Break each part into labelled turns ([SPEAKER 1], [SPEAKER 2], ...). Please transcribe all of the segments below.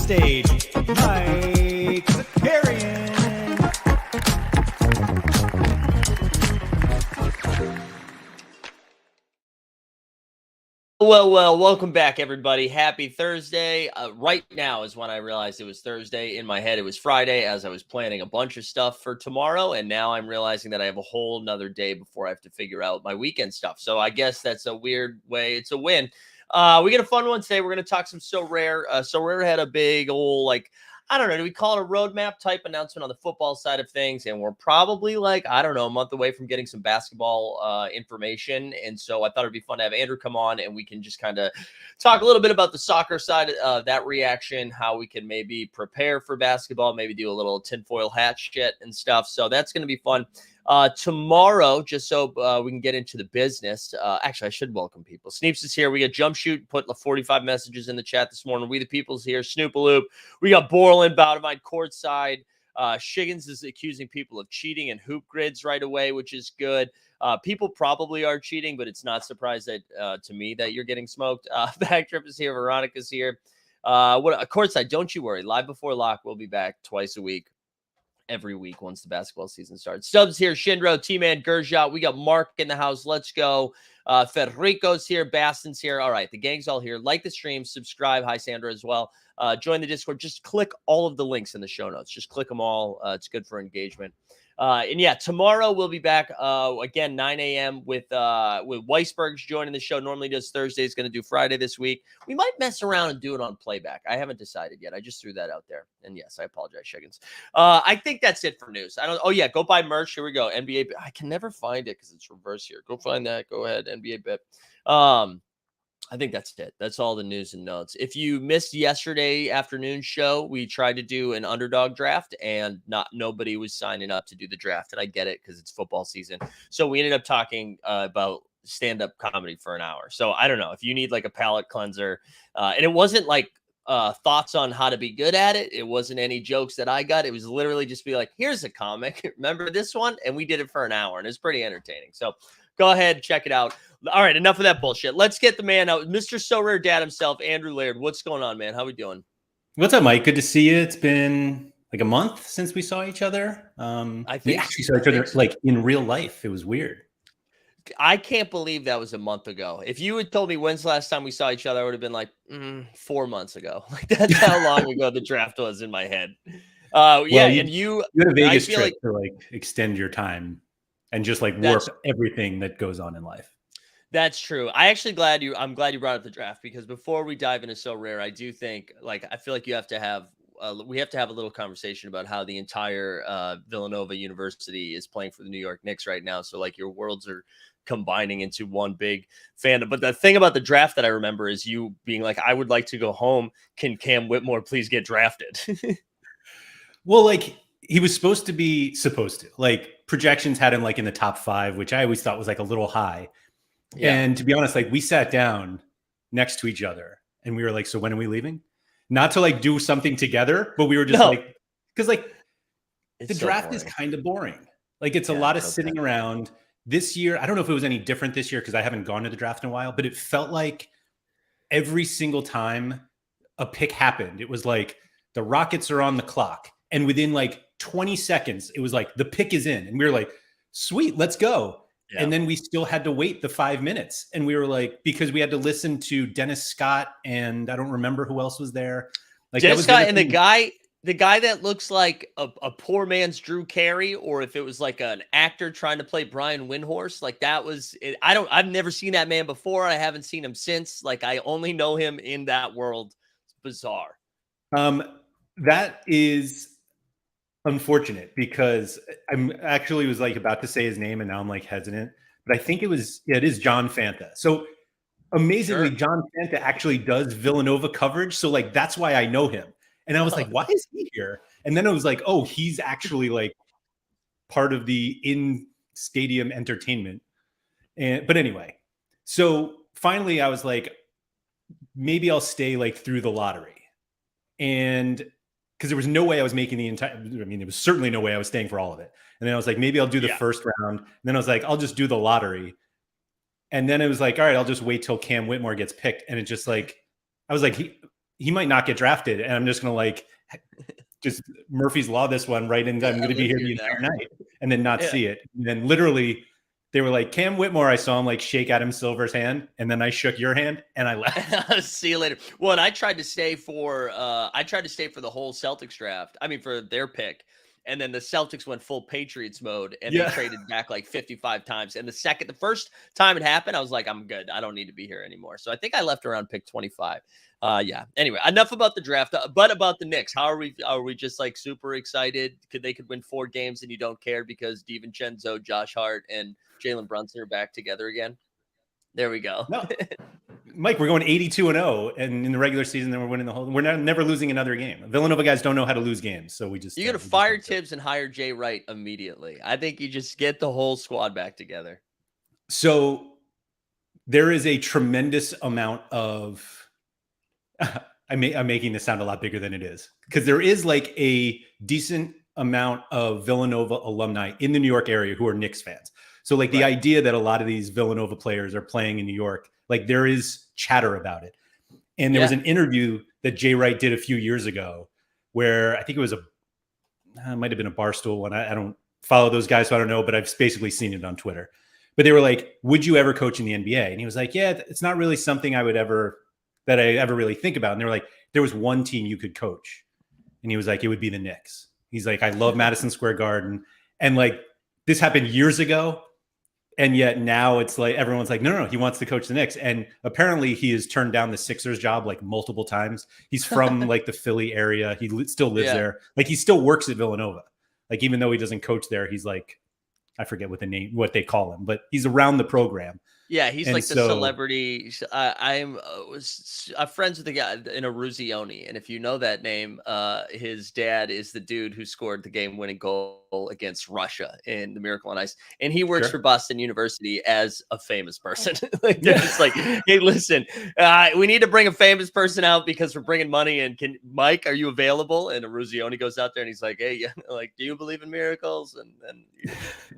[SPEAKER 1] stage, Mike Zakarian.
[SPEAKER 2] Well, welcome back, everybody. Happy Thursday. Right now is when I realized it was Thursday. In my head, it was Friday as I was planning a bunch of stuff for tomorrow. And now I'm realizing that I have a whole nother day before I have to figure out my weekend stuff. So I guess that's a weird way. It's a win. We get a fun one today. We're going to talk some Sorare. Sorare had a big old, I don't know, do we call it a roadmap type announcement on the football side of things? And we're probably a month away from getting some basketball information. And so I thought it'd be fun to have Andrew come on and we can just kind of talk a little bit about the soccer side of that reaction, how we can maybe prepare for basketball, maybe do a little tinfoil hat shit and stuff. So that's going to be fun. Tomorrow, just so we can get into the business. Actually, I should welcome people. Sneeps is here. We got Jump Shoot, put 45 messages in the chat this morning. We the People's here. Snoopaloop. We got Borland, Boudevine, courtside. Shiggins is accusing people of cheating and hoop grids right away, which is good. People probably are cheating, but it's not surprised that to me that you're getting smoked. Backtrip is here. Veronica's here. Courtside, don't you worry. Live before lock, we'll be back twice a week. Every week once the basketball season starts. Stubbs here, Shindro, T-Man, Gershot. We got Mark in the house. Let's go. Federico's here. Baston's here. All right, the gang's all here. Like the stream. Subscribe. Hi, Sandra, as well. Join the Discord. Just click all of the links in the show notes. Just click them all. It's good for engagement. And yeah, tomorrow we'll be back again, 9 a.m. with Weisberg's joining the show. Normally does Thursdays, going to do Friday this week. We might mess around and do it on playback. I haven't decided yet. I just threw that out there. And yes, I apologize, Shiggins. I think that's it for news. Oh yeah, go buy merch. Here we go. NBA. I can never find it because it's reverse here. Go find that. Go ahead. NBA bit. I think that's it. That's all the news and notes. If you missed yesterday afternoon show, we tried to do an underdog draft and nobody was signing up to do the draft. And I get it because it's football season. So we ended up talking about stand-up comedy for an hour. So I don't know if you need like a palate cleanser. And it wasn't like thoughts on how to be good at it. It wasn't any jokes that I got. It was literally just be like, here's a comic. Remember this one? And we did it for an hour and it's pretty entertaining. So go ahead, check it out. All right, enough of that bullshit. Let's get the man out. Mr. Sorare Data himself, Andrew Laird. What's going on, man? How we doing?
[SPEAKER 3] What's up, Mike? Good to see you. It's been like a month since we saw each other. We actually saw each other like in real life. It was weird.
[SPEAKER 2] I can't believe that was a month ago. If you had told me when's the last time we saw each other, I would have been like 4 months ago. Like that's how long ago the draft was in my head. And you
[SPEAKER 3] had a Vegas trip to like extend your time and just like warp everything that goes on in life.
[SPEAKER 2] That's true. I'm glad you brought up the draft because before we dive into Sorare, I do think I feel like we have to have a little conversation about how the entire Villanova University is playing for the New York Knicks right now. So like your worlds are combining into one big fandom. But the thing about the draft that I remember is you being like, I would like to go home. Can Cam Whitmore please get drafted?
[SPEAKER 3] Well, like he was supposed to. Like projections had him like in the top 5, which I always thought was like a little high. Yeah. And to be honest, like we sat down next to each other and we were like, so when are we leaving? Not to like do something together, but we were just because like the draft is kind of boring. Like it's a lot of sitting around. This year, I don't know if it was any different this year because I haven't gone to the draft in a while, but it felt like every single time a pick happened, it was like the Rockets are on the clock. And within like 20 seconds, it was like the pick is in. And we were like, sweet, let's go. Yeah. And then we still had to wait the 5 minutes. And we were like, because we had to listen to Dennis Scott and I don't remember who else was there. Like
[SPEAKER 2] Dennis Scott and the guy that looks like a poor man's Drew Carey, or if it was like an actor trying to play Brian Windhorst, like that was it. I've never seen that man before. I haven't seen him since. Like I only know him in that world. It's bizarre.
[SPEAKER 3] That is unfortunate because I'm actually was like about to say his name and now I'm like hesitant, but I think it is John Fanta. So amazingly, John Fanta actually does Villanova coverage. So like, that's why I know him. And I was like, why is he here? And then I was like, oh, he's actually like part of the in-stadium entertainment. But anyway, so finally I was like, maybe I'll stay like through the lottery. And because there was no way I was making the entire, there was certainly no way I was staying for all of it. And then I was like, maybe I'll do the first round. And then I was like, I'll just do the lottery. And then it was like, all right, I'll just wait till Cam Whitmore gets picked. And it just like, I was like, he might not get drafted, and I'm just going to like just Murphy's Law this one, right? And I'm going to be here the entire night and then not see it. And then literally they were like, Cam Whitmore, I saw him like shake Adam Silver's hand, and then I shook your hand and I left.
[SPEAKER 2] See you later. Well, and I tried to stay for the whole Celtics draft. I mean, for their pick. And then the Celtics went full Patriots mode, and they traded back like 55 times. And the first time it happened, I was like, I'm good. I don't need to be here anymore. So I think I left around pick 25. Yeah. Anyway, enough about the draft, but about the Knicks. How are we? Are we just like super excited? They could win 4 games and you don't care because DiVincenzo, Josh Hart, and Jalen Brunson are back together again? There we go.
[SPEAKER 3] No. Mike, we're going 82-0, and in the regular season, then we're winning the whole. We're never losing another game. Villanova guys don't know how to lose games, so we just.
[SPEAKER 2] You got to fire Tibbs and hire Jay Wright immediately. I think you just get the whole squad back together.
[SPEAKER 3] So there is a tremendous amount of. I'm making this sound a lot bigger than it is, because there is like a decent amount of Villanova alumni in the New York area who are Knicks fans. So like the idea that a lot of these Villanova players are playing in New York, like there is chatter about it. And there was an interview that Jay Wright did a few years ago where I think it might have been a Barstool one. I don't follow those guys, so I don't know, but I've basically seen it on Twitter. But they were like, would you ever coach in the NBA? And he was like, yeah, it's not really something I ever really think about. And they were like, there was one team you could coach. And he was like, it would be the Knicks. He's like, I love Madison Square Garden. And like, this happened years ago. And yet now it's like everyone's like, no, he wants to coach the Knicks. And apparently he has turned down the Sixers job like multiple times. He's from like the Philly area. He still lives there. Like he still works at Villanova. Like even though he doesn't coach there, he's like, I forget what they call him, but he's around the program.
[SPEAKER 2] Yeah, he's like the celebrity. I'm friends with a guy in Eruzione, and if you know that name, his dad is the dude who scored the game-winning goal against Russia in the Miracle on Ice, and he works for Boston University as a famous person. Like they're just like, hey, listen, we need to bring a famous person out because we're bringing money. And Mike, are you available? And Eruzione goes out there and he's like, hey, yeah, like, do you believe in miracles? And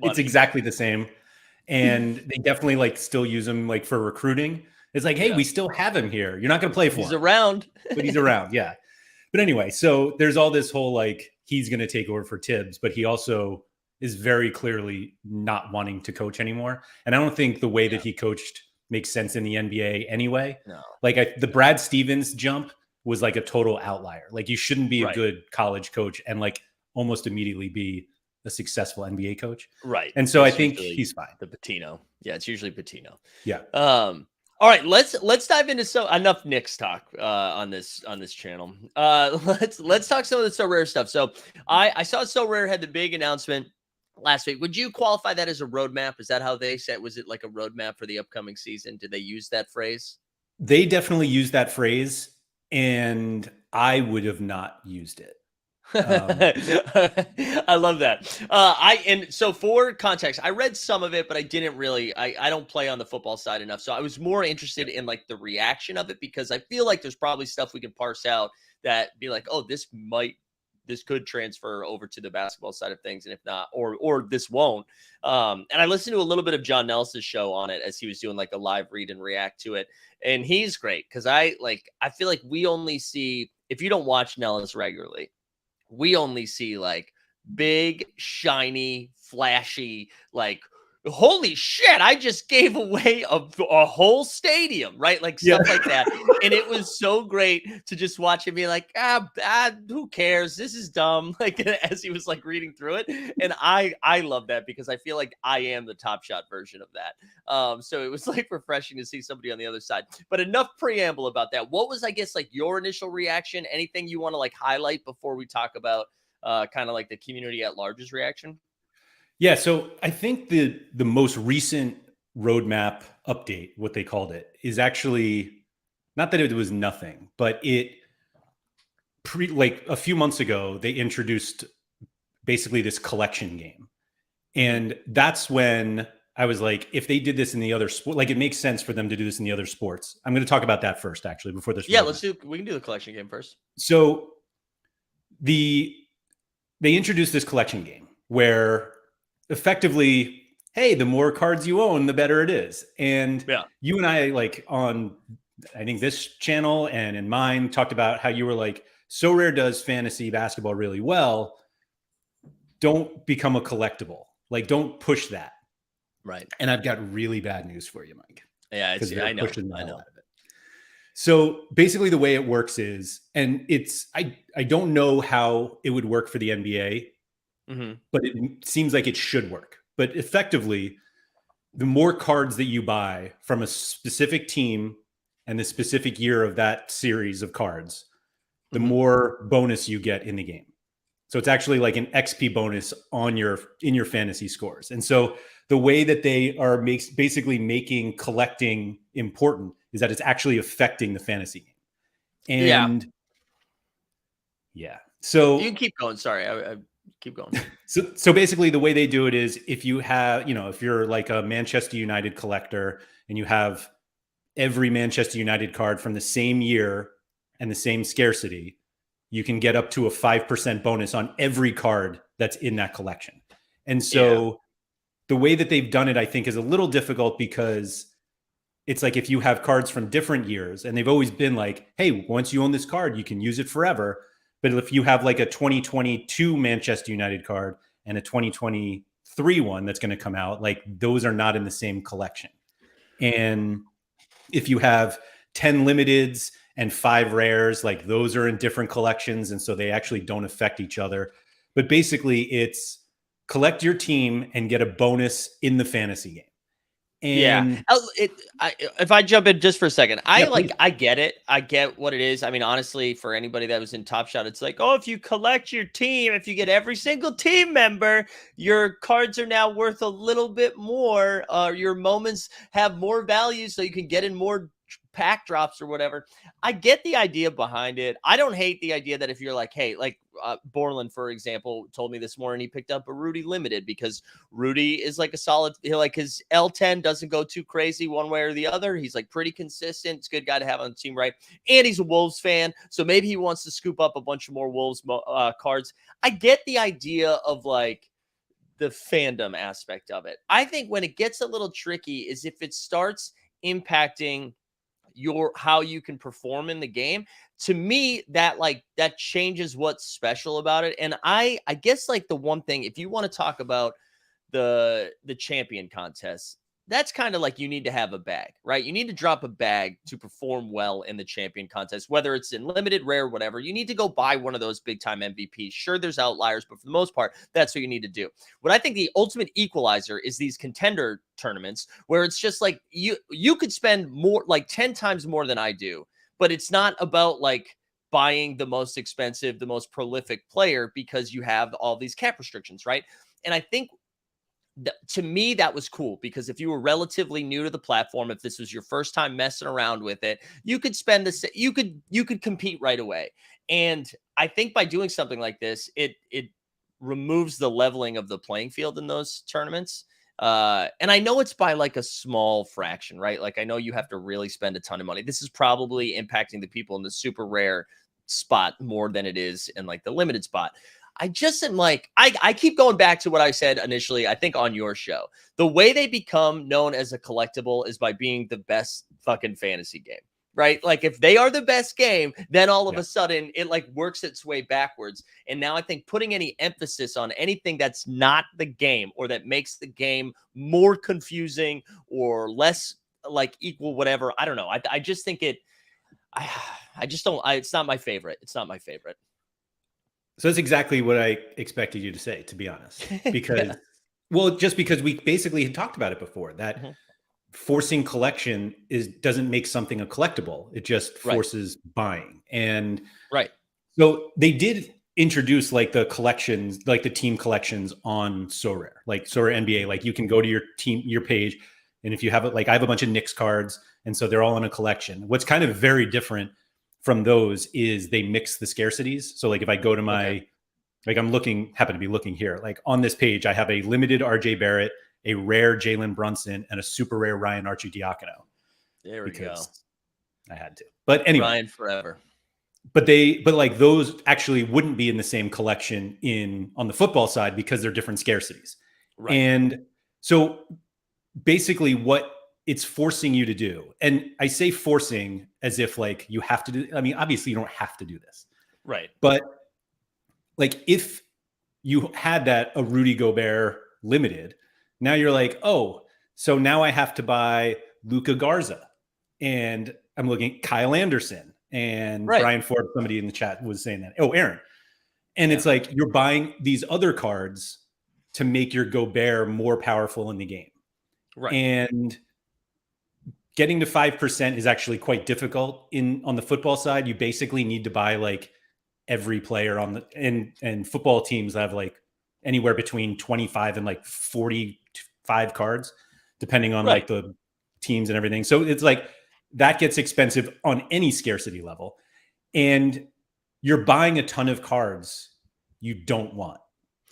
[SPEAKER 3] it's exactly the same. And they definitely like still use him like for recruiting. It's like, hey, we still have him here. You're not going to play for him.
[SPEAKER 2] He's around.
[SPEAKER 3] But he's around. Yeah. But anyway, so there's all this whole like he's going to take over for Tibbs, but he also is very clearly not wanting to coach anymore. And I don't think the way that he coached makes sense in the NBA anyway.
[SPEAKER 2] No.
[SPEAKER 3] Like the Brad Stevens jump was like a total outlier. Like you shouldn't be a good college coach and like almost immediately be a successful NBA coach.
[SPEAKER 2] Right.
[SPEAKER 3] And so I think he's fine.
[SPEAKER 2] The Pitino. Yeah, it's usually Pitino.
[SPEAKER 3] Yeah.
[SPEAKER 2] All right, let's dive into enough Knicks talk on this channel. Let's talk some of the Sorare stuff. So I saw Sorare had the big announcement last week. Would you qualify that as a roadmap? Is that how they said? Was it like a roadmap for the upcoming season? Did they use that phrase?
[SPEAKER 3] They definitely used that phrase, and I would have not used it.
[SPEAKER 2] I love that. And so for context, I read some of it, but I didn't really, I don't play on the football side enough. So I was more interested in like the reaction of it, because I feel like there's probably stuff we can parse out that be like, oh, this could transfer over to the basketball side of things. And if not, or this won't. And I listened to a little bit of John Nelson's show on it as he was doing like a live read and react to it. And he's great. Cause I feel like we only see, if you don't watch Nellis regularly, we only see like big, shiny, flashy, like, holy shit, I just gave away a whole stadium, right? Like stuff like that. And it was so great to just watch him be like, who cares? This is dumb. Like as he was like reading through it. And I love that because I feel like I am the Top Shot version of that. So it was like refreshing to see somebody on the other side. But enough preamble about that. What was, I guess, like your initial reaction? Anything you want to like highlight before we talk about kind of like the community at large's reaction?
[SPEAKER 3] Yeah, so I think the most recent roadmap update, what they called it, is actually not that it was nothing, but like a few months ago, they introduced basically this collection game. And that's when I was like, if they did this in the other sport, like it makes sense for them to do this in the other sports. I'm going to talk about that first, actually, before this.
[SPEAKER 2] Yeah, we can do the collection game first.
[SPEAKER 3] So they introduced this collection game where effectively, hey, the more cards you own, the better it is. And you and I, like on I think this channel and in mine talked about how you were like, Sorare does fantasy basketball really well. Don't become a collectible. Like, don't push that.
[SPEAKER 2] Right.
[SPEAKER 3] And I've got really bad news for you, Mike.
[SPEAKER 2] Yeah, I know.
[SPEAKER 3] Pushing the hell out of it. So basically the way it works is, and it's, I don't know how it would work for the NBA, but it seems like it should work. But effectively, the more cards that you buy from a specific team and the specific year of that series of cards, the more bonus you get in the game. So it's actually like an XP bonus in your fantasy scores. And so the way that they are basically making collecting important is that it's actually affecting the fantasy game. And yeah. So
[SPEAKER 2] you can keep going. Sorry, I keep going.
[SPEAKER 3] So basically the way they do it is if you have, if you're like a Manchester United collector and you have every Manchester United card from the same year and the same scarcity, you can get up to a 5% bonus on every card that's in that collection. And so the way that they've done it, I think, is a little difficult because it's like if you have cards from different years and they've always been like, hey, once you own this card, you can use it forever. But if you have like a 2022 Manchester United card and a 2023 one that's going to come out, like those are not in the same collection. And if you have 10 limiteds and 5 rares, like those are in different collections. And so they actually don't affect each other. But basically it's collect your team and get a bonus in the fantasy game. And
[SPEAKER 2] if I jump in just for a second,
[SPEAKER 3] please.
[SPEAKER 2] I get it. I get what it is. I mean, honestly, for anybody that was in Top Shot, it's like, oh, if you collect your team, if you get every single team member, your cards are now worth a little bit more. Your moments have more value, so you can get in more pack drops or whatever. I get the idea behind it. I don't hate the idea that if you're like, hey, like Borland, for example, told me this morning he picked up a Rudy limited because Rudy is like a solid, like his L10 doesn't go too crazy one way or the other. He's like pretty consistent. It's a good guy to have on the team, right? And he's a Wolves fan, so maybe he wants to scoop up a bunch of more Wolves cards. I get the idea of like the fandom aspect of it. I think when it gets a little tricky is if it starts impacting how you can perform in the game. To me, that changes what's special about it. And I guess like the one thing, if you want to talk about the champion contest, that's kind of like you need to have a bag, right? You need to drop a bag to perform well in the champion contest, whether it's in limited, rare, whatever. You need to go buy one of those big time MVPs. Sure, there's outliers, but for the most part, that's what you need to do. What I think the ultimate equalizer is these contender tournaments where it's just like you could spend more, like 10 times more than I do, but it's not about like buying the most expensive, the most prolific player because you have all these cap restrictions, right? And I think to me, that was cool because if you were relatively new to the platform, if this was your first time messing around with it, you could spend this, you could compete right away. And I think by doing something like this, it removes the leveling of the playing field in those tournaments. And I know it's by like a small fraction, right? Like I know you have to really spend a ton of money. This is probably impacting the people in the super rare spot more than it is in like the limited spot. I just am like, I keep going back to what I said initially, I think on your show. The way they become known as a collectible is by being the best fucking fantasy game, right? Like if they are the best game, then all of a sudden it like works its way backwards. And now I think putting any emphasis on anything that's not the game or that makes the game more confusing or less like equal, whatever. I don't know. I just think I just don't, it's not my favorite. It's not my favorite.
[SPEAKER 3] So that's exactly what I expected you to say, to be honest, because, well, just because we basically had talked about it before, that forcing collection doesn't make something a collectible. It just forces buying. And so they did introduce like the collections, like the team collections on Sorare, like Sorare NBA, like you can go to your team, your page. And if you have it, like I have a bunch of Knicks cards and so they're all in a collection. What's kind of very different from those is they mix the scarcities. So like if I go to my, like happen to be looking here, like on this page, I have a limited RJ Barrett, a rare Jalen Brunson, and a super rare Ryan Arcidiacono.
[SPEAKER 2] There we go.
[SPEAKER 3] I had to, but anyway,
[SPEAKER 2] Ryan forever.
[SPEAKER 3] But like those actually wouldn't be in the same collection on the football side because they're different scarcities. Right. And so basically what it's forcing you to do. And I say forcing as if like you have to do, I mean, obviously you don't have to do this.
[SPEAKER 2] Right.
[SPEAKER 3] But like if you had a Rudy Gobert limited, now you're like, oh, so now I have to buy Luka Garza, and I'm looking at Kyle Anderson and Brian Ford. Somebody in the chat was saying that. Oh, Aaron. And it's like you're buying these other cards to make your Gobert more powerful in the game.
[SPEAKER 2] Right.
[SPEAKER 3] And getting to 5% is actually quite difficult on the football side. You basically need to buy like every player on the and football teams have like anywhere between 25 and like 45 cards, depending on like the teams and everything. So it's like that gets expensive on any scarcity level. And you're buying a ton of cards you don't want.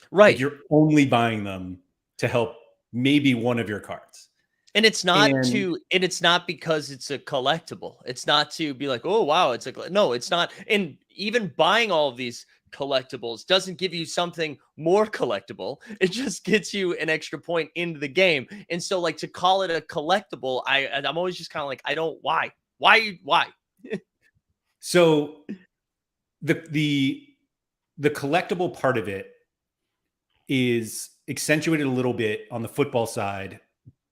[SPEAKER 2] Right.
[SPEAKER 3] Like you're only buying them to help maybe one of your cards.
[SPEAKER 2] And it's not it's not because it's a collectible. It's not to be like, oh, wow, no, it's not. And even buying all of these collectibles doesn't give you something more collectible. It just gets you an extra point into the game. And so like to call it a collectible, I'm always just kind of like, why?
[SPEAKER 3] So the collectible part of it is accentuated a little bit on the football side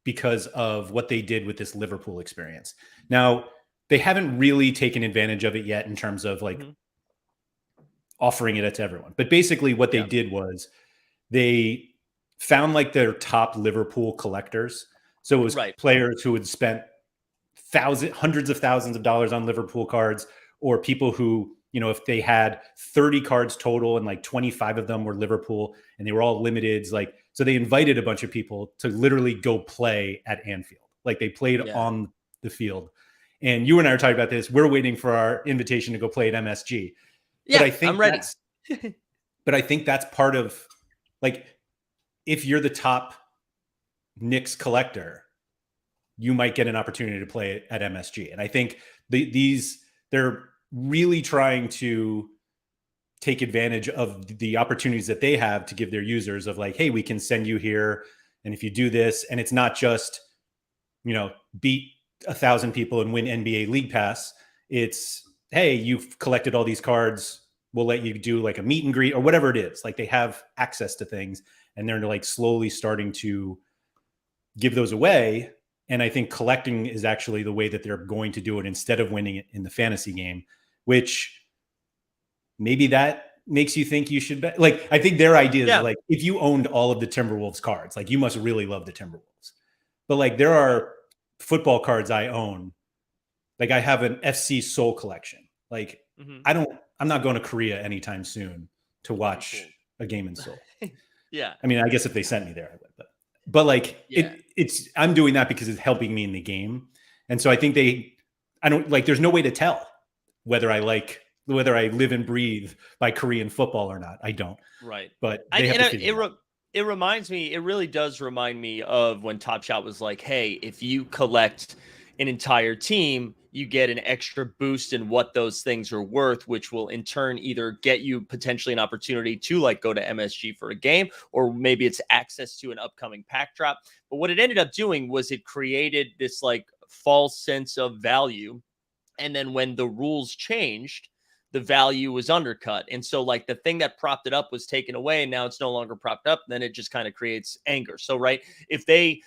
[SPEAKER 3] because of what they did with this Liverpool experience. Now, they haven't really taken advantage of it yet in terms of like offering it to everyone. But basically what they did was they found like their top Liverpool collectors. So it was players who had spent hundreds of thousands of dollars on Liverpool cards, or people who, you know, if they had 30 cards total and like 25 of them were Liverpool and they were all limiteds, like, so they invited a bunch of people to literally go play at Anfield. Like they played on the field. And you and I are talking about this. We're waiting for our invitation to go play at MSG.
[SPEAKER 2] Yeah,
[SPEAKER 3] but I think
[SPEAKER 2] I'm ready.
[SPEAKER 3] But I think that's part of, like, if you're the top Knicks collector, you might get an opportunity to play at MSG. And I think they're really trying to take advantage of the opportunities that they have to give their users of like, hey, we can send you here. And if you do this, and it's not just, you know, beat 1,000 people and win NBA League Pass. It's, hey, you've collected all these cards. We'll let you do like a meet and greet or whatever it is. Like they have access to things and they're like slowly starting to give those away. And I think collecting is actually the way that they're going to do it instead of winning it in the fantasy game, which maybe that makes you think you should bet. Like, I think their idea is like, if you owned all of the Timberwolves cards, like you must really love the Timberwolves. But like, there are football cards I own. Like I have an FC Soul collection. Like I'm not going to Korea anytime soon to watch a game in Seoul. I mean, I guess if they sent me there, I would, but like I'm doing that because it's helping me in the game. And so I think there's no way to tell whether I live and breathe by Korean football or not. I don't.
[SPEAKER 2] Right.
[SPEAKER 3] But they have to figure it out.
[SPEAKER 2] It reminds me, it really does remind me of when Top Shot was like, hey, if you collect an entire team, you get an extra boost in what those things are worth, which will in turn either get you potentially an opportunity to like go to MSG for a game, or maybe it's access to an upcoming pack drop. But what it ended up doing was it created this like false sense of value. And then when the rules changed, the value was undercut. And so like the thing that propped it up was taken away and now it's no longer propped up. Then it just kind of creates anger. So, right, if they,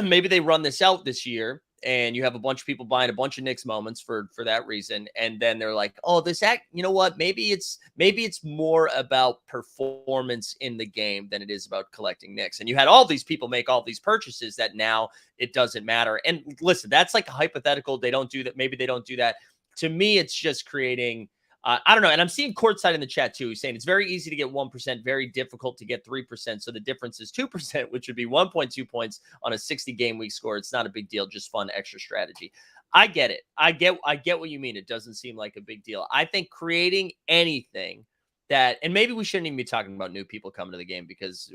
[SPEAKER 2] maybe they run this out this year and you have a bunch of people buying a bunch of Knicks moments for that reason. And then they're like, oh, this act, you know what? Maybe it's more about performance in the game than it is about collecting Knicks. And you had all these people make all these purchases that now it doesn't matter. And listen, that's like a hypothetical. They don't do that. Maybe they don't do that. To me, it's just creating, I don't know. And I'm seeing Courtside in the chat too. He's saying it's very easy to get 1%, very difficult to get 3%. So the difference is 2%, which would be 1.2 points on a 60 game week score. It's not a big deal, just fun extra strategy. I get it. I get what you mean. It doesn't seem like a big deal. I think creating anything that, and maybe we shouldn't even be talking about new people coming to the game because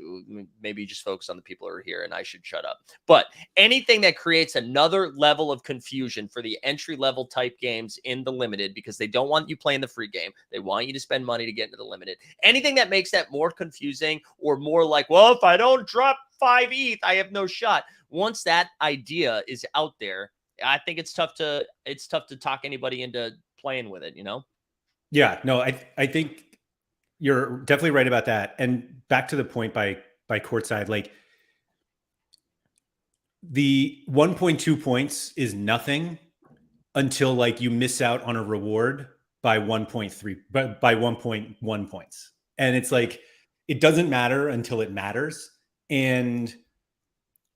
[SPEAKER 2] maybe just focus on the people who are here and I should shut up. But anything that creates another level of confusion for the entry level type games in the limited, because they don't want you playing the free game. They want you to spend money to get into the limited. Anything that makes that more confusing or more like, well, if I don't drop 5 ETH, I have no shot. Once that idea is out there, I think it's tough to talk anybody into playing with it, you know?
[SPEAKER 3] Yeah, no, I think you're definitely right about that. And back to the point by courtside, like the 1.2 points is nothing until like you miss out on a reward by 1.3 by 1.1 points. And it's like it doesn't matter until it matters. And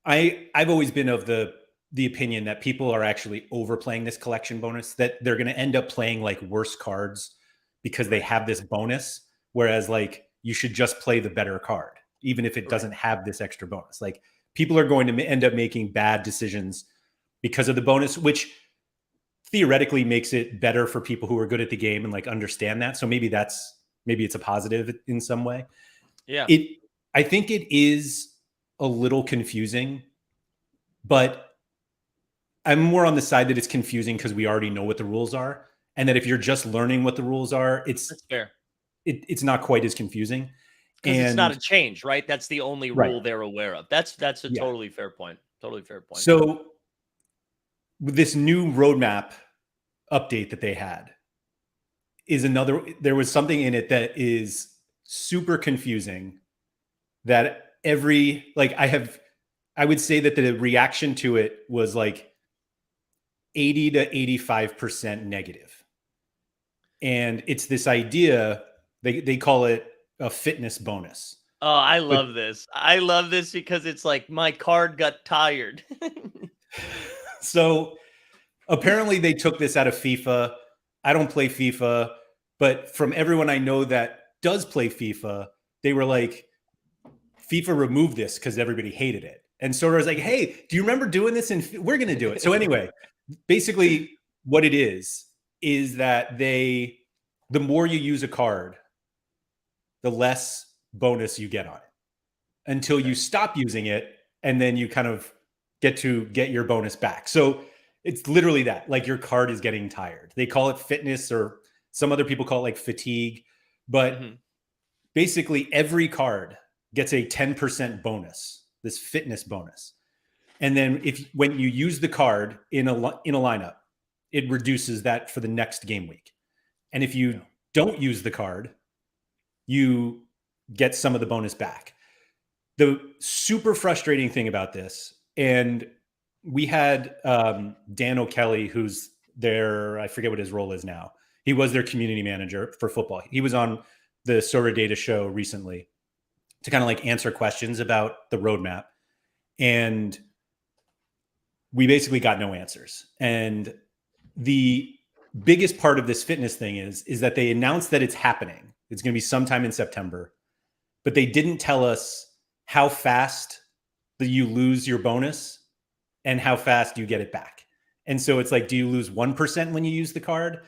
[SPEAKER 3] I've always been of the opinion that people are actually overplaying this collection bonus, that they're going to end up playing like worse cards because they have this bonus, whereas like you should just play the better card even if it doesn't have this extra bonus. Like people are going to end up making bad decisions because of the bonus, which theoretically makes it better for people who are good at the game and like understand that. So maybe it's a positive in some way.
[SPEAKER 2] Yeah.
[SPEAKER 3] I think it is a little confusing, but I'm more on the side that it's confusing because we already know what the rules are. And that if you're just learning what the rules are,
[SPEAKER 2] That's fair.
[SPEAKER 3] It's not quite as confusing.
[SPEAKER 2] Because it's not a change, right? That's the only rule they're aware of. That's a totally fair point. Totally fair point.
[SPEAKER 3] So with this new roadmap update that they had there was something in it that is super confusing that I would say that the reaction to it was like 80 to 85% negative. And it's this idea, they call it a fitness bonus.
[SPEAKER 2] Oh, I love this. I love this because it's like my card got tired.
[SPEAKER 3] So apparently they took this out of FIFA. I don't play FIFA, but from everyone I know that does play FIFA, they were like, FIFA removed this because everybody hated it. And Sorare was like, hey, do you remember doing this? And we're going to do it. So anyway, basically what it is that the more you use a card, the less bonus you get on it until you stop using it. And then you kind of get your bonus back. So it's literally that, like your card is getting tired. They call it fitness, or some other people call it like fatigue. But basically every card gets a 10% bonus, this fitness bonus. And then when you use the card in a lineup, it reduces that for the next game week. And if you don't use the card, you get some of the bonus back. The super frustrating thing about this, and we had Dan O'Kelly, who's I forget what his role is now. He was their community manager for football. He was on the Sorare Data show recently to kind of like answer questions about the roadmap. And we basically got no answers. And the biggest part of this fitness thing is that they announced that it's happening. It's going to be sometime in September, but they didn't tell us how fast you lose your bonus and how fast you get it back. And so it's like, do you lose 1% when you use the card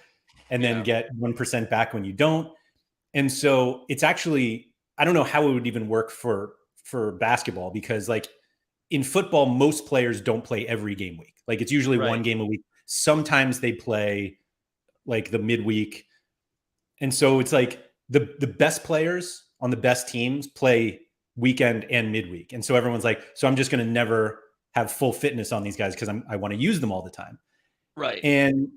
[SPEAKER 3] and then get 1% back when you don't? And so it's actually, I don't know how it would even work for basketball, because like in football, most players don't play every game week. Like it's usually one game a week. Sometimes they play like the midweek. And so it's like the best players on the best teams play weekend and midweek. And so everyone's like, so I'm just going to never have full fitness on these guys because I want to use them all the time.
[SPEAKER 2] Right.
[SPEAKER 3] And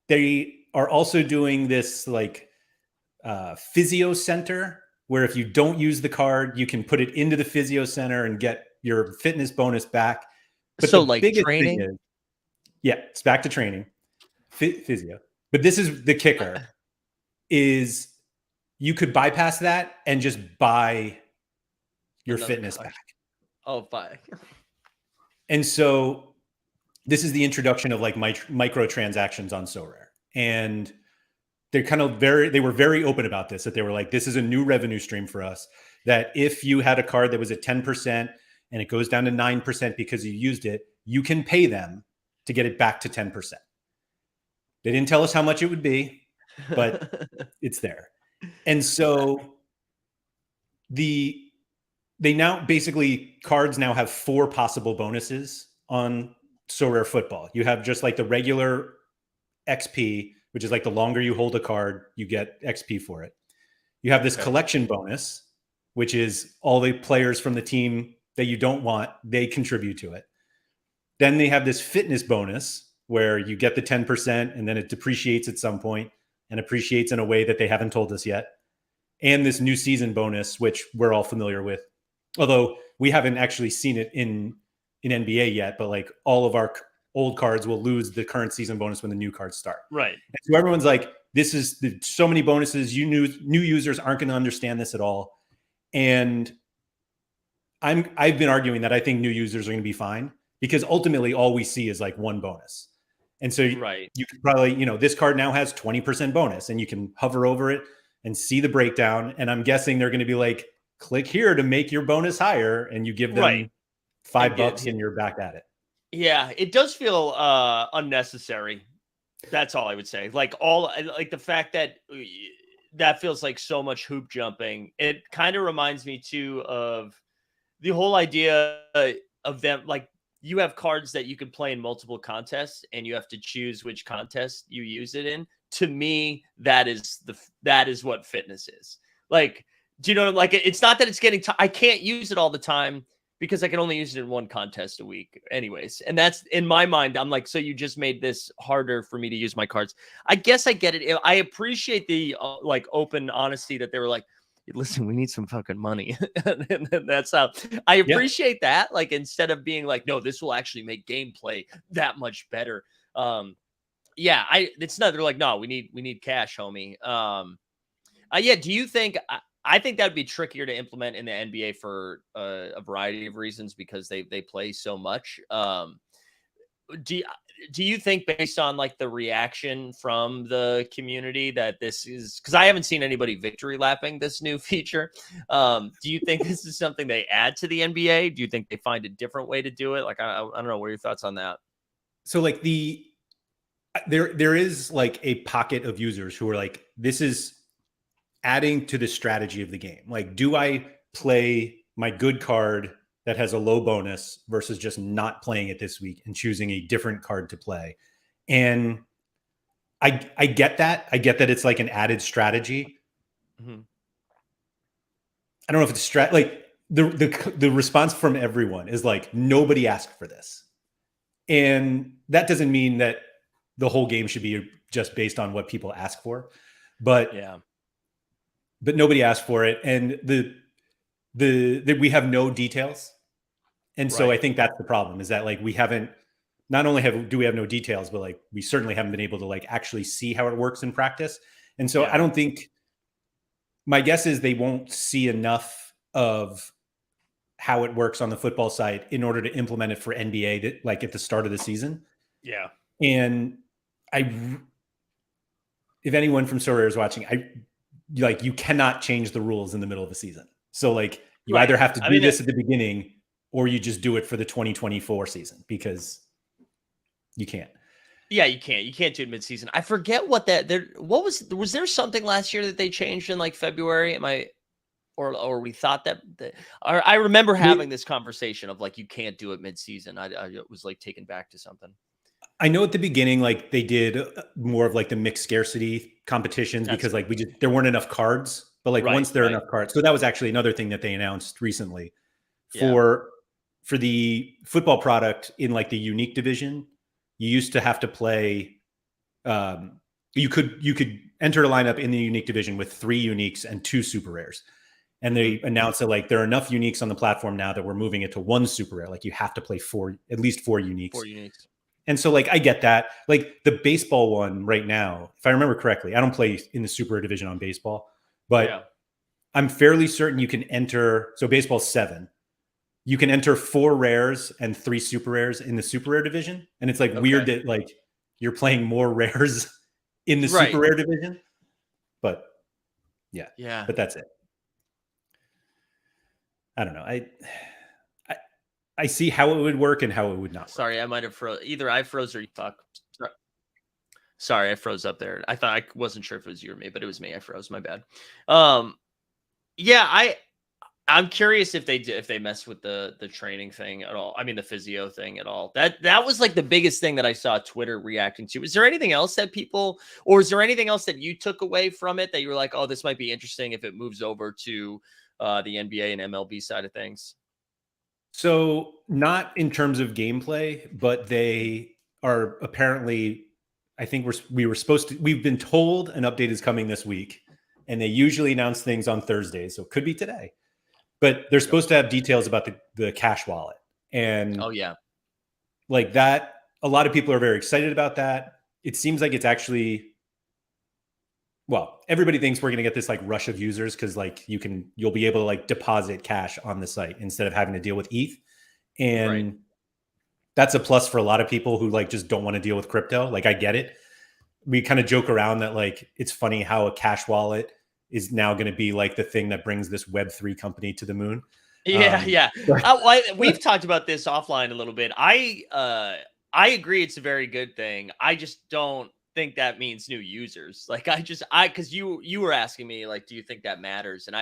[SPEAKER 3] they are also doing this like physio center, where if you don't use the card, you can put it into the physio center and get your fitness bonus back. But
[SPEAKER 2] so
[SPEAKER 3] the
[SPEAKER 2] like
[SPEAKER 3] biggest
[SPEAKER 2] training?
[SPEAKER 3] thing is, it's back to training, physio. But this is the kicker, is you could bypass that and just buy your fitness back.
[SPEAKER 2] Oh, bye.
[SPEAKER 3] And so this is the introduction of like microtransactions on Sorare. And they're they were very open about this, that they were like, this is a new revenue stream for us, that if you had a card that was at 10% and it goes down to 9% because you used it, you can pay them to get it back to 10%. They didn't tell us how much it would be, but it's there. And so they now basically, cards now have 4 possible bonuses on Sorare Football. You have just like the regular XP, which is like the longer you hold a card, you get XP for it. You have this collection bonus, which is all the players from the team that you don't want, they contribute to it. Then they have this fitness bonus where you get the 10% and then it depreciates at some point and appreciates in a way that they haven't told us yet. And this new season bonus, which we're all familiar with, although we haven't actually seen it in NBA yet, but like all of our old cards will lose the current season bonus when the new cards start.
[SPEAKER 2] Right.
[SPEAKER 3] And so everyone's like, this is so many bonuses. New users aren't going to understand this at all. And I've been arguing that I think new users are going to be fine because ultimately all we see is like one bonus. And so
[SPEAKER 2] right.
[SPEAKER 3] you can probably, this card now has 20% bonus and you can hover over it and see the breakdown. And I'm guessing they're going to be like, click here to make your bonus higher. And you give them $5 and you're back at it.
[SPEAKER 2] Yeah, it does feel unnecessary. That's all I would say. Like the fact that feels like so much hoop jumping. It kind of reminds me too of the whole idea of them. Like you have cards that you can play in multiple contests and you have to choose which contest you use it in. To me, that is what fitness is. Like, do you know, like it's not that it's getting, I can't use it all the time because I can only use it in one contest a week anyways. And that's in my mind. I'm like, so you just made this harder for me to use my cards. I guess I get it. I appreciate the like open honesty that they were like, listen, we need some fucking money. And that's how I appreciate that. Like, instead of being like, no, this will actually make gameplay that much better. It's not, they're like, no, we need cash, homie. Do you think, I think that'd be trickier to implement in the NBA for a variety of reasons because they play so much. Do you think, based on like the reaction from the community, that this is, because I haven't seen anybody victory lapping this new feature, do you think this is something they add to the NBA? Do you think they find a different way to do it? Like, I don't know. What are your thoughts on that?
[SPEAKER 3] So like there is like a pocket of users who are like, this is adding to the strategy of the game. Like, do I play my good card that has a low bonus versus just not playing it this week and choosing a different card to play? And I get that. I get that it's like an added strategy. Mm-hmm. I don't know if it's like the response from everyone is like, nobody asked for this. And that doesn't mean that the whole game should be just based on what people ask for, but nobody asked for it. And we have no details. And so I think that's the problem, is that like, we haven't, not only do we have no details, but like, we certainly haven't been able to like actually see how it works in practice. And so I don't think, my guess is they won't see enough of how it works on the football side in order to implement it for NBA, like at the start of the season. Yeah. And if anyone from Sorare is watching, you cannot change the rules in the middle of the season. So like, you either have to do this at the beginning or you just do it for the 2024 season, because you can't.
[SPEAKER 2] Yeah, you can't. You can't do it mid-season. I forget what was there something last year that they changed in like February? Or we thought that or I remember having this conversation of like, you can't do it mid-season. I was like taken back to something.
[SPEAKER 3] I know at the beginning, like they did more of like the mixed scarcity competitions because like there weren't enough cards, but like once there are enough cards. So that was actually another thing that they announced recently for the football product in like the unique division. You used to have to play. You could enter a lineup in the unique division with 3 uniques and 2 super rares. And they announced that like there are enough uniques on the platform now that we're moving it to 1 super rare. Like you have to play at least 4 uniques.
[SPEAKER 2] 4 uniques.
[SPEAKER 3] And so like, I get that. Like the baseball one right now, if I remember correctly, I don't play in the super rare division on baseball, but I'm fairly certain you can enter. So baseball's 7. You can enter 4 rares and 3 super rares in the super rare division. And it's like weird that like you're playing more rares in the super rare division, but but that's it. I don't know. I see how it would work and how it would not work.
[SPEAKER 2] Sorry, I might have froze. Either I froze or you fuck. Sorry, I froze up there. I thought, I wasn't sure if it was you or me, but it was me. I froze. My bad. I'm curious if they mess with the training thing at all. I mean, the physio thing at all. That was like the biggest thing that I saw Twitter reacting to. Is there anything else that is there anything else that you took away from it that you were like, oh, this might be interesting if it moves over to the NBA and MLB side of things?
[SPEAKER 3] So not in terms of gameplay, but they are apparently, I think we've been told an update is coming this week, and they usually announce things on Thursdays. So it could be today, but they're supposed to have details about the cash wallet. And
[SPEAKER 2] Oh yeah.
[SPEAKER 3] like that, a lot of people are very excited about that. It seems like it's actually, well, everybody thinks we're going to get this like rush of users because like you'll be able to like deposit cash on the site instead of having to deal with ETH. And that's a plus for a lot of people who like just don't want to deal with crypto. Like I get it. We kind of joke around that like it's funny how a cash wallet is now going to be like the thing that brings this Web3 company to the moon.
[SPEAKER 2] Yeah. We've talked about this offline a little bit. I agree it's a very good thing. I just don't think that means new users. Like because you were asking me like, do you think that matters? And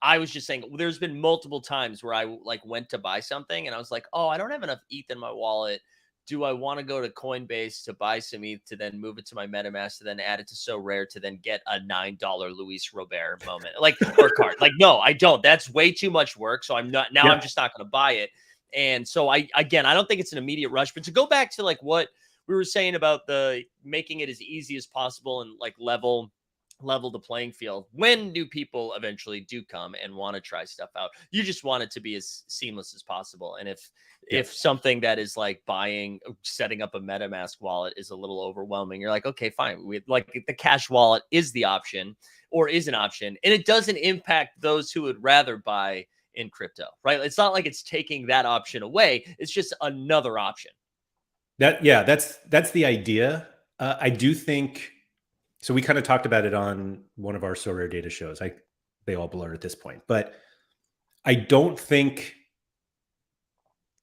[SPEAKER 2] I was just saying there's been multiple times where I like went to buy something and I was like, oh, I don't have enough ETH in my wallet. Do I want to go to Coinbase to buy some ETH to then move it to my MetaMask to then add it to Sorare to then get a $9 Luis Robert moment like or card? Like, no, I don't. That's way too much work. So I'm just not going to buy it. And so I don't think it's an immediate rush. But to go back to like what we were saying about the making it as easy as possible and like level the playing field when new people eventually do come and want to try stuff out, you just want it to be as seamless as possible. And if something that is like setting up a MetaMask wallet is a little overwhelming, you're like, okay, fine, we like the cash wallet is the option or is an option, and it doesn't impact those who would rather buy in crypto, right? It's not like it's taking that option away, it's just another option.
[SPEAKER 3] That's the idea. I do think so. We kind of talked about it on one of our Sorare Data shows. They all blur at this point, but I don't think,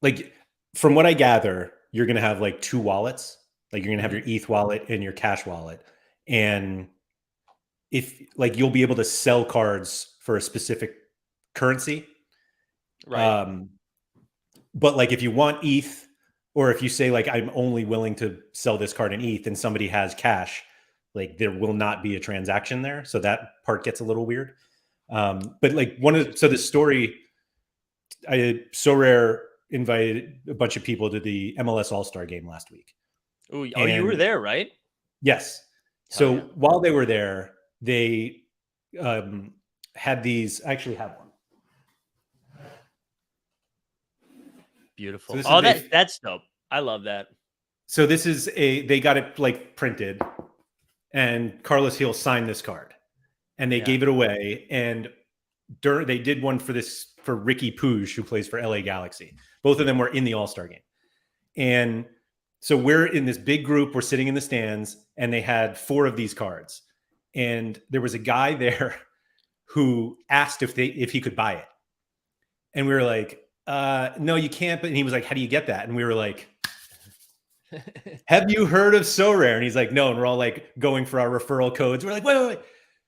[SPEAKER 3] like, from what I gather, you're going to have like two wallets. Like you're going to have your ETH wallet and your cash wallet, and if like you'll be able to sell cards for a specific currency,
[SPEAKER 2] right?
[SPEAKER 3] But like if you want ETH, or if you say like I'm only willing to sell this card in ETH, and somebody has cash, like there will not be a transaction there. So that part gets a little weird. But like the story, Sorare invited a bunch of people to the MLS All-Star game last week.
[SPEAKER 2] Ooh, you were there, right?
[SPEAKER 3] Yes. So while they were there, they had these. I actually have one.
[SPEAKER 2] Beautiful. So that's dope. I love that.
[SPEAKER 3] So this is they got it like printed, and Carlos Hill signed this card, and they gave it away. And they did one for Ricky Puig, who plays for LA Galaxy. Both of them were in the All-Star game. And so we're in this big group, we're sitting in the stands, and they had 4 of these cards. And there was a guy there who asked if he could buy it. And we were like, no, you can't. And he was like, how do you get that? And we were like, have you heard of Sorare? And he's like, no. And we're all like going for our referral codes. We're like, wait.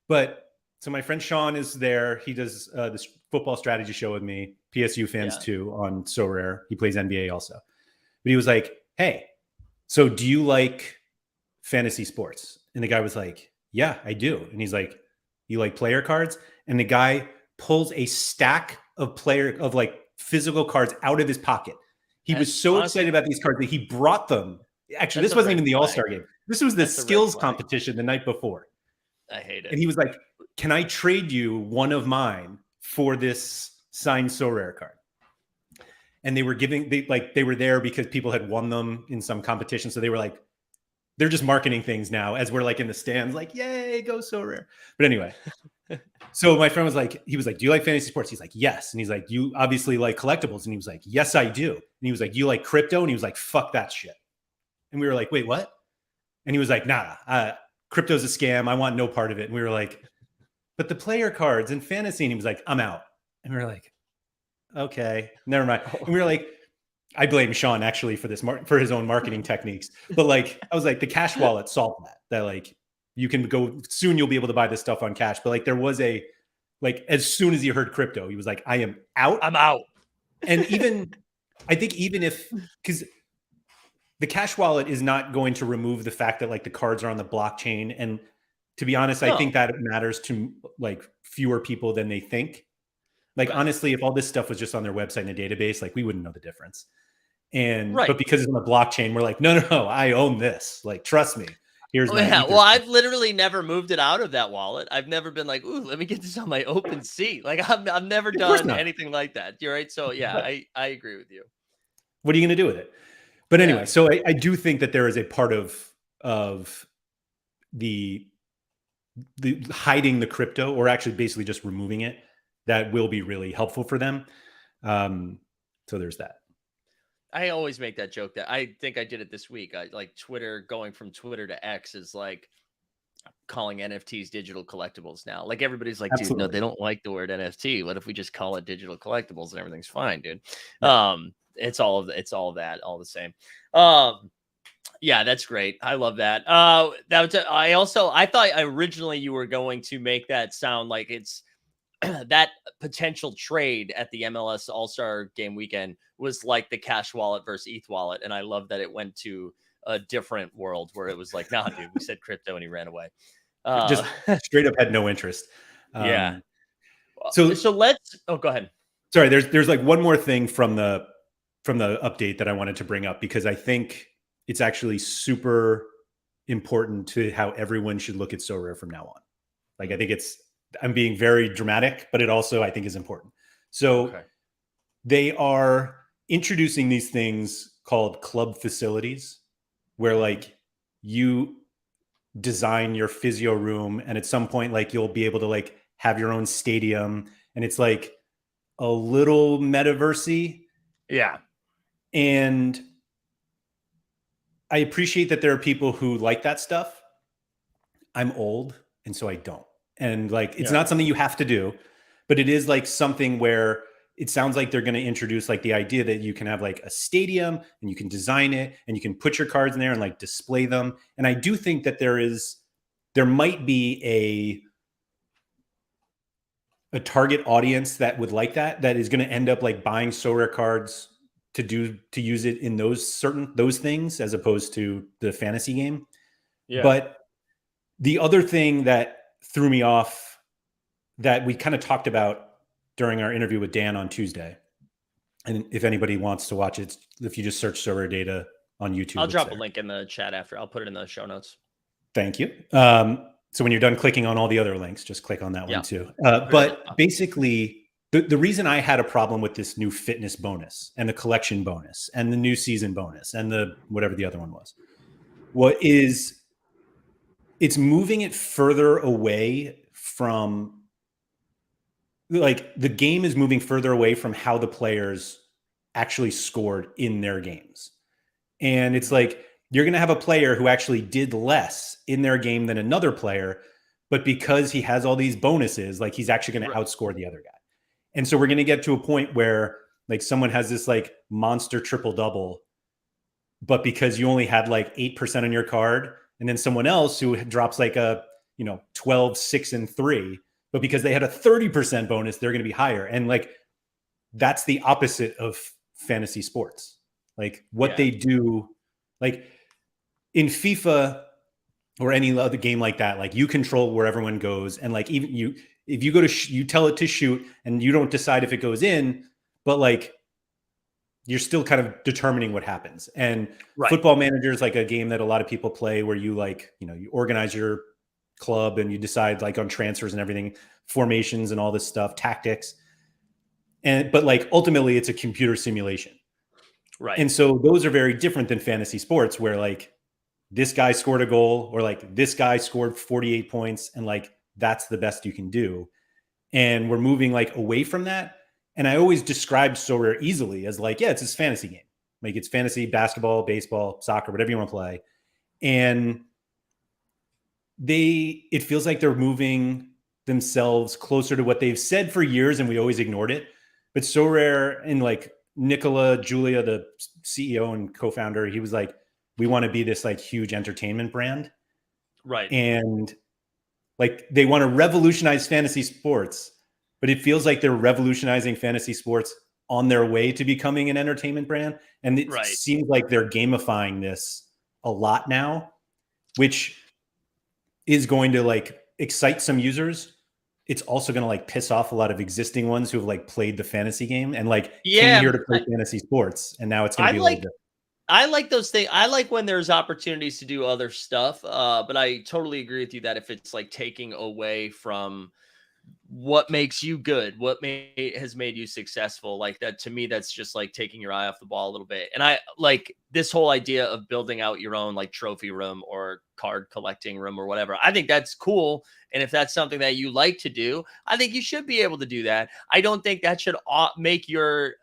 [SPEAKER 3] But so my friend Sean is there. He does this football strategy show with me, PSU fans too, on Sorare. He plays NBA also. But he was like, hey, so do you like fantasy sports? And the guy was like, yeah, I do. And he's like, you like player cards? And the guy pulls a stack of like physical cards out of his pocket. He was so excited about these cards that he brought them. Actually, this wasn't even the All-Star game. This was the skills competition the night before.
[SPEAKER 2] I hate it.
[SPEAKER 3] And he was like, can I trade you one of mine for this signed Sorare card? And they were there because people had won them in some competition. So they were like, they're just marketing things now as we're like in the stands, like, yay, go Sorare. But anyway, so my friend was like, do you like fantasy sports? He's like, yes. And he's like, you obviously like collectibles. And he was like, yes, I do. And he was like, you like crypto? And he was like, fuck that shit. And we were like, wait, what? And he was like, nah, crypto's a scam. I want no part of it. And we were like, but the player cards and fantasy. And he was like, I'm out. And we were like, okay, never mind. And we were like, I blame Sean actually for this, for his own marketing techniques. But like, I was like, the cash wallet solved that like, you can go soon, you'll be able to buy this stuff on cash. But like, there was as soon as he heard crypto, he was like, I am out.
[SPEAKER 2] I'm out.
[SPEAKER 3] And I think because the cash wallet is not going to remove the fact that like the cards are on the blockchain. And to be honest, I think that matters to like fewer people than they think. Like, honestly, if all this stuff was just on their website in a database, like we wouldn't know the difference. And
[SPEAKER 2] Right.
[SPEAKER 3] but because it's on the blockchain, we're like, no, I own this. Like, trust me. Here's my
[SPEAKER 2] Yeah.
[SPEAKER 3] Ether.
[SPEAKER 2] Well, I've literally never moved it out of that wallet. I've never been like, ooh, let me get this on my OpenSea. Like I've never
[SPEAKER 3] Of course
[SPEAKER 2] done
[SPEAKER 3] not.
[SPEAKER 2] anything like that. You're right. So yeah,
[SPEAKER 3] Right.
[SPEAKER 2] I agree with you.
[SPEAKER 3] What are you going to do with it? But anyway,
[SPEAKER 2] Yeah.
[SPEAKER 3] so I do think that there is a part of the hiding the crypto, or actually basically just removing it, that will be really helpful for them. So there's that.
[SPEAKER 2] I always make that joke that I think I did it this week. I like Twitter going from Twitter to X is like calling NFTs digital collectibles now. Like everybody's like, dude, no,
[SPEAKER 3] Absolutely.
[SPEAKER 2] they don't like the word NFT. What if we just call it digital collectibles and everything's fine, dude?
[SPEAKER 3] Right.
[SPEAKER 2] It's all of that, all the same. Yeah, that's great. I love that. That was, I thought originally you were going to make that sound like it's that potential trade at the MLS All-Star game weekend was like the Cash Wallet versus ETH wallet. And I love that it went to a different world where it was like, nah, dude, we said crypto and he ran away.
[SPEAKER 3] Just straight up had no interest.
[SPEAKER 2] Yeah.
[SPEAKER 3] So
[SPEAKER 2] let's go ahead.
[SPEAKER 3] Sorry, there's like one more thing from the update that I wanted to bring up, because I think it's actually super important to how everyone should look at Sorare from now on. Like, I think I'm being very dramatic, but it also, I think, is important. So they are introducing these things called club facilities, where like you design your physio room, and at some point, like, you'll be able to like have your own stadium, and it's like a little metaversey.
[SPEAKER 2] Yeah.
[SPEAKER 3] And I appreciate that there are people who like that stuff. I'm old, and so I don't. And like, it's not something you have to do, but it is like something where it sounds like they're going to introduce like the idea that you can have like a stadium and you can design it and you can put your cards in there and like display them. And I do think that there might be a target audience that would like that is going to end up like buying Sorare cards to use it in those things, as opposed to the fantasy game. Yeah. But the other thing that threw me off, that we kind of talked about during our interview with Dan on Tuesday, and if anybody wants to watch it, if you just search Sorare Data on YouTube,
[SPEAKER 2] I'll drop a link in the chat after. I'll put it in the show notes.
[SPEAKER 3] Thank you. So when you're done clicking on all the other links, just click on that one too. But basically, the reason I had a problem with this new fitness bonus and the collection bonus and the new season bonus and the whatever the other one was, it's moving it further away from, like, the game is moving further away from how the players actually scored in their games. And it's like, you're going to have a player who actually did less in their game than another player, but because he has all these bonuses, like, he's actually going to outscore the other guy. And so we're going to get to a point where like someone has this like monster triple double, but because you only had like 8% on your card, and then someone else who drops like a 12, 6, and 3, but because they had a 30% bonus, they're going to be higher. And like, that's the opposite of fantasy sports. Like what they do, like in FIFA or any other game like that, like you control where everyone goes. And like, even if you go to, you tell it to shoot and you don't decide if it goes in, but like, you're still kind of determining what happens. And Football Manager is like a game that a lot of people play where you like, you organize your club and you decide like on transfers and everything, formations and all this stuff, tactics. But like ultimately it's a computer simulation. Right. And so those are very different than fantasy sports, where like this guy scored a goal, or like this guy scored 48 points, and like that's the best you can do. And we're moving like away from that. And I always describe Sorare easily as like, it's this fantasy game. Like it's fantasy basketball, baseball, soccer, whatever you want to play. And it feels like they're moving themselves closer to what they've said for years, and we always ignored it. But Sorare, and like Nicola Julia, the CEO and co-founder, he was like, we want to be this like huge entertainment brand. Right. And like they want to revolutionize fantasy sports, but it feels like they're revolutionizing fantasy sports on their way to becoming an entertainment brand. And it seems like they're gamifying this a lot now, which is going to like excite some users. it's also going to like piss off a lot of existing ones who have like played the fantasy game and like came
[SPEAKER 2] Yeah,
[SPEAKER 3] here to play fantasy sports. And now it's going to
[SPEAKER 2] I
[SPEAKER 3] be a little
[SPEAKER 2] like
[SPEAKER 3] different.
[SPEAKER 2] I like those things. I like when there's opportunities to do other stuff. But I totally agree with you that if it's like taking away from what makes you good, has made you successful, like that, to me, that's just like taking your eye off the ball a little bit. And I like this whole idea of building out your own like trophy room or card collecting room or whatever. I think that's cool. And if that's something that you like to do, I think you should be able to do that. I don't think that should make your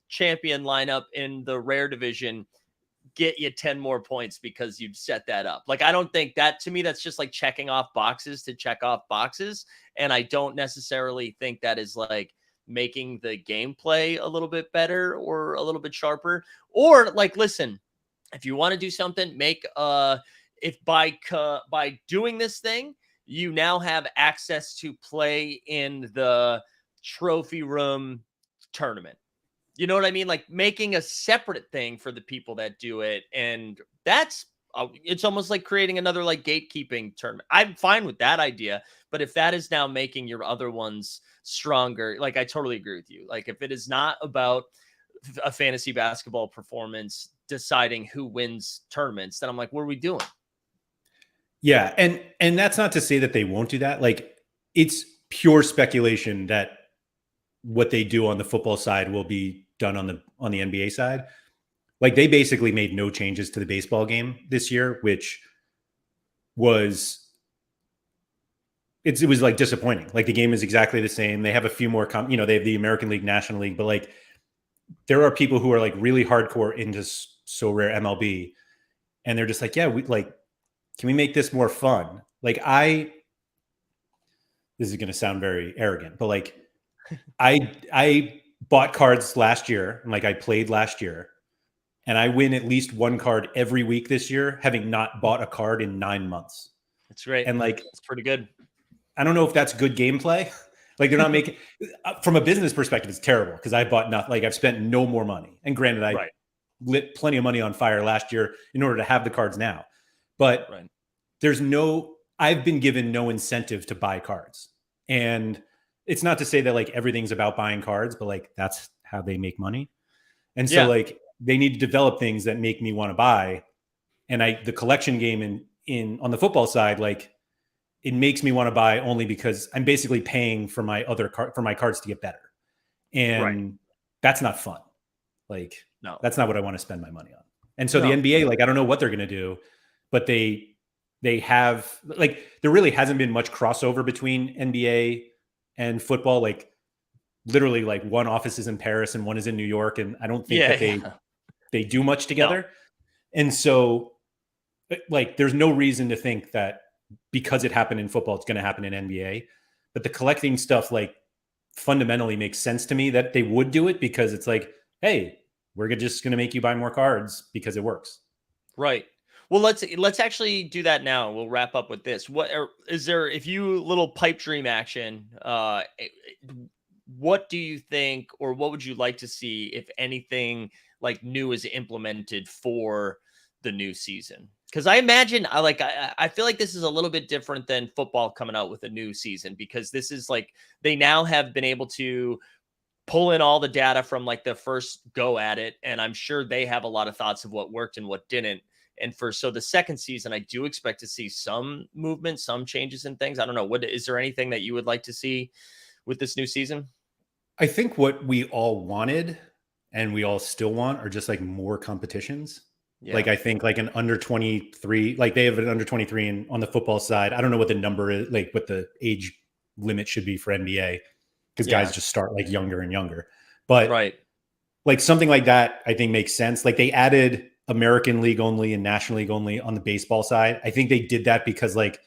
[SPEAKER 2] champion lineup in the rare division get you 10 more points because you'd set that up. Like, I don't think that, to me, that's just like checking off boxes to check off boxes. And I don't necessarily think that is like making the gameplay a little bit better or a little bit sharper. Or like, listen, if you want to do something, make if by doing this thing, you now have access to play in the trophy room tournament. You know what I mean? Like making a separate thing for the people that do it. And that's, it's almost like creating another like gatekeeping tournament. I'm fine with that idea. But if that is now making your other ones stronger, like I totally agree with you. Like if it is not about a fantasy basketball performance deciding who wins tournaments, then I'm like, what are we doing?
[SPEAKER 3] Yeah. And that's not to say that they won't do that. Like it's pure speculation that what they do on the football side will be done on the NBA side. Like they basically made no changes to the baseball game this year, which was it was like disappointing. Like the game is exactly the same. They have a few more they have the American League, National League, but like there are people who are like really hardcore into Sorare MLB and they're just like, yeah, we like, can we make this more fun? Like this is going to sound very arrogant, but like I bought cards last year and like I played last year and I win at least one card every week this year, having not bought a card in 9 months.
[SPEAKER 2] That's great.
[SPEAKER 3] And like,
[SPEAKER 2] it's pretty good.
[SPEAKER 3] I don't know if that's good gameplay. Like they're not making, from a business perspective, it's terrible because I bought nothing. Like I've spent no more money. And granted, I lit plenty of money on fire last year in order to have the cards now. But I've been given no incentive to buy cards. And it's not to say that like everything's about buying cards, but like that's how they make money. And so like they need to develop things that make me want to buy. And the collection game in on the football side, like it makes me want to buy only because I'm basically paying for my for my cards to get better. And that's not fun. Like, no, that's not what I want to spend my money on. And so the NBA, like, I don't know what they're going to do, but they have like, there really hasn't been much crossover between NBA and football. Like literally like one office is in Paris and one is in New York. And I don't think that they do much together. No. And so like, there's no reason to think that because it happened in football, it's going to happen in NBA, but the collecting stuff, like fundamentally makes sense to me that they would do it because it's like, hey, we're just going to make you buy more cards because it works.
[SPEAKER 2] Right. Well, let's actually do that now. We'll wrap up with this. Is there, if you little pipe dream action, what do you think, or what would you like to see if anything like new is implemented for the new season? Because I imagine, I feel like this is a little bit different than football coming out with a new season, because this is like, they now have been able to pull in all the data from like the first go at it. And I'm sure they have a lot of thoughts of what worked and what didn't. And so the second season, I do expect to see some movement, some changes in things. I don't know. Is there anything that you would like to see with this new season?
[SPEAKER 3] I think what we all wanted and we all still want are just like more competitions. Yeah. Like I think like an under 23, like they have an under 23 and on the football side, I don't know what the number is, like what the age limit should be for NBA, because guys just start like younger and younger. But like something like that, I think makes sense. Like they added American League only and National League only on the baseball side. I think they did that because like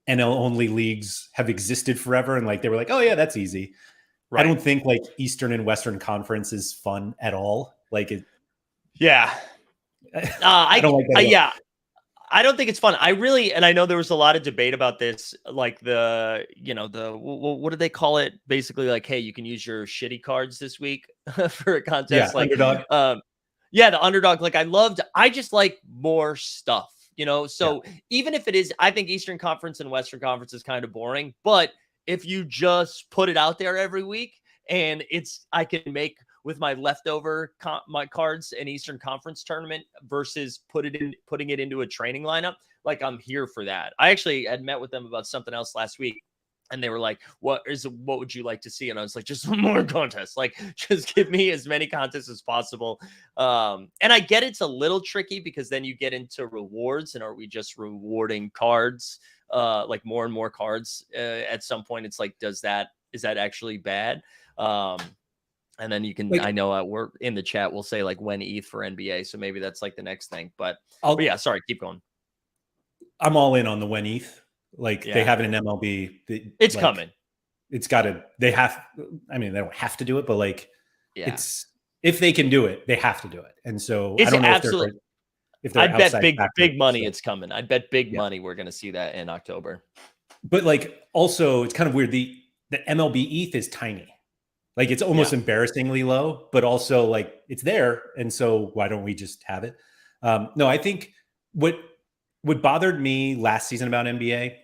[SPEAKER 3] NL only leagues have existed forever. And like, they were like, oh yeah, that's easy. I don't think like Eastern and Western Conference is fun at all. Like it.
[SPEAKER 2] Yeah. I don't like that. I don't think it's fun. And I know there was a lot of debate about this, like what do they call it? Basically like, hey, you can use your shitty cards this week for a contest.
[SPEAKER 3] Yeah,
[SPEAKER 2] like
[SPEAKER 3] Underdog.
[SPEAKER 2] The Underdog. Like I just like more stuff, so even if it is, I think Eastern Conference and Western Conference is kind of boring, but if you just put it out there every week, and I can make with my leftover my cards an Eastern Conference tournament versus putting it into a training lineup. Like, I'm here for that. I actually had met with them about something else last week, and they were like, what would you like to see? And I was like, just more contests. Like, just give me as many contests as possible. And I get it's a little tricky because then you get into rewards, and are we just rewarding cards? Like more and more cards at some point. It's like, is that actually bad? And then you can, like, I know we're in the chat, we'll say like when ETH for NBA. So maybe that's like the next thing, but yeah, sorry, keep going.
[SPEAKER 3] I'm all in on the when ETH. Like, they have it in MLB.
[SPEAKER 2] It's like, coming.
[SPEAKER 3] It's got to, they don't have to do it, but like, it's, if they can do it, they have to do it. And so I don't know if they're
[SPEAKER 2] I'd bet big money it's coming. I'd bet big money we're going to see that in October.
[SPEAKER 3] But like, also, it's kind of weird. The MLB ETH is tiny. Like, it's almost embarrassingly low, but also like it's there. And so why don't we just have it? No, I think what bothered me last season about NBA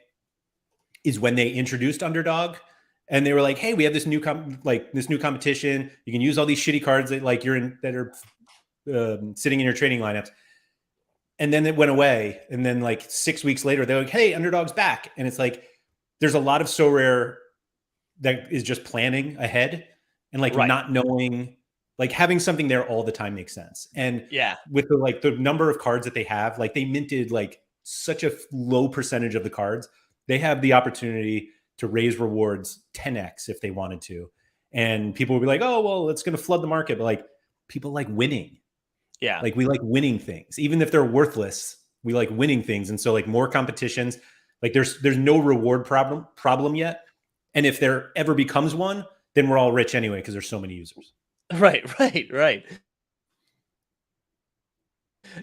[SPEAKER 3] is when they introduced Underdog, and they were like, hey, we have this new competition. You can use all these shitty cards that like that are sitting in your training lineups. And then it went away. And then like 6 weeks later, they're like, hey, Underdog's back. And it's like, there's a lot of Sorare that is just planning ahead and like not knowing, like having something there all the time makes sense. And with the number of cards that they have, like they minted like such a low percentage of the cards. They have the opportunity to raise rewards 10x if they wanted to. And people will be like, oh, well, it's going to flood the market. But like, people like winning. Yeah. Like, we like winning things. Even if they're worthless, we like winning things. And so like more competitions, like there's no reward problem yet. And if there ever becomes one, then we're all rich anyway, because there's so many users.
[SPEAKER 2] Right.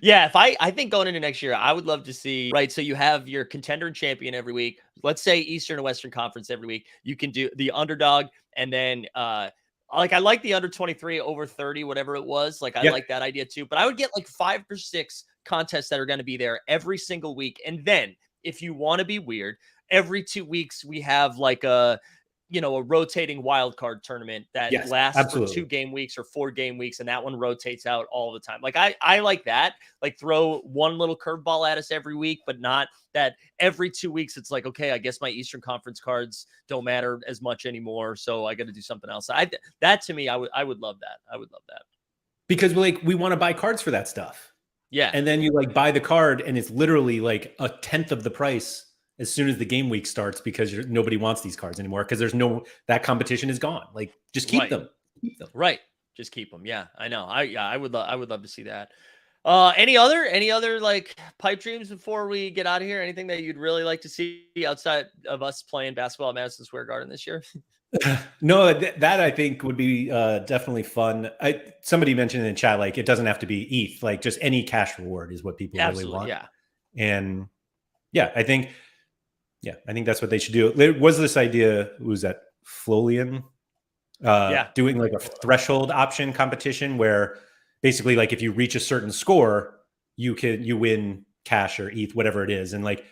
[SPEAKER 2] Yeah, I think going into next year, I would love to see, right? So you have your contender and champion every week. Let's say Eastern and Western Conference every week. You can do the underdog, and then like, I like the under 23 over 30, whatever it was. Like, I like that idea too. But I would get like 5 or 6 contests that are going to be there every single week. And then if you want to be weird, every 2 weeks we have like a rotating wild card tournament that lasts for 2 game weeks or 4 game weeks. And that one rotates out all the time. Like, I like that, like throw one little curveball at us every week, but not that every 2 weeks. It's like, okay, I guess my Eastern Conference cards don't matter as much anymore, so I got to do something else. That to me, I would love that. I would love that.
[SPEAKER 3] Because we want to buy cards for that stuff. Yeah. And then you like buy the card and it's literally like a 10th of the price as soon as the game week starts, because nobody wants these cards anymore, because that competition is gone. Like, just keep them.
[SPEAKER 2] Right. Just keep them. Yeah, I know. I would love to see that. Any other like pipe dreams before we get out of here? Anything that you'd really like to see outside of us playing basketball at Madison Square Garden this year?
[SPEAKER 3] No, that I think would be definitely fun. Somebody mentioned in the chat, like, it doesn't have to be ETH, like just any cash reward is what people really want. Yeah. And I think that's what they should do. There was this idea, was that Flolian doing like a threshold option competition where basically, like, if you reach a certain score, you win cash or ETH, whatever it is. And like,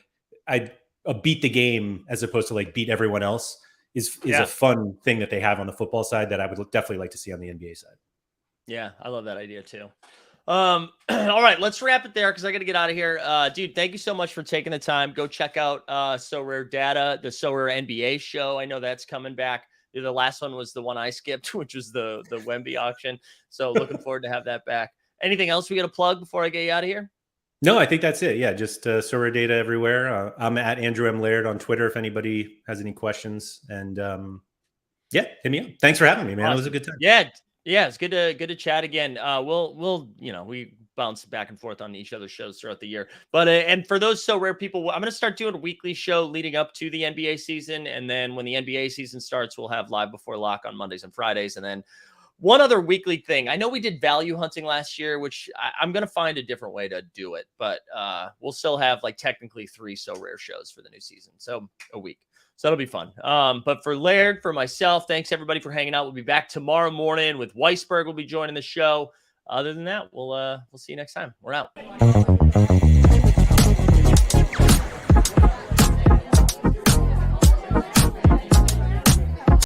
[SPEAKER 3] a beat the game as opposed to like beat everyone else is a fun thing that they have on the football side that I would definitely like to see on the NBA side. Yeah, I love that idea too. All right, let's wrap it there because I got to get out of here. Dude, thank you so much for taking the time. Go check out Sorare Data, the Sorare NBA show. I know that's coming back. The last one was the one I skipped, which was the Wemby auction. So looking forward to have that back. Anything else we got to plug before I get you out of here? No, I think that's it. Yeah, just Sorare Data everywhere. I'm at Andrew M. Laird on Twitter if anybody has any questions. And hit me up. Thanks for having me, man. Awesome. It was a good time. Yeah, it's good to chat again. We'll we bounce back and forth on each other's shows throughout the year. But and for those Sorare people, I'm going to start doing a weekly show leading up to the NBA season, and then when the NBA season starts, we'll have Live Before Lock on Mondays and Fridays, and then one other weekly thing. I know we did value hunting last year, which I'm going to find a different way to do it, but we'll still have like technically 3 Sorare shows for the new season, so a week. So that'll be fun. But for Laird, for myself, thanks everybody for hanging out. We'll be back tomorrow morning with Weisberg. Will be joining the show. Other than that, we'll see you next time. We're out.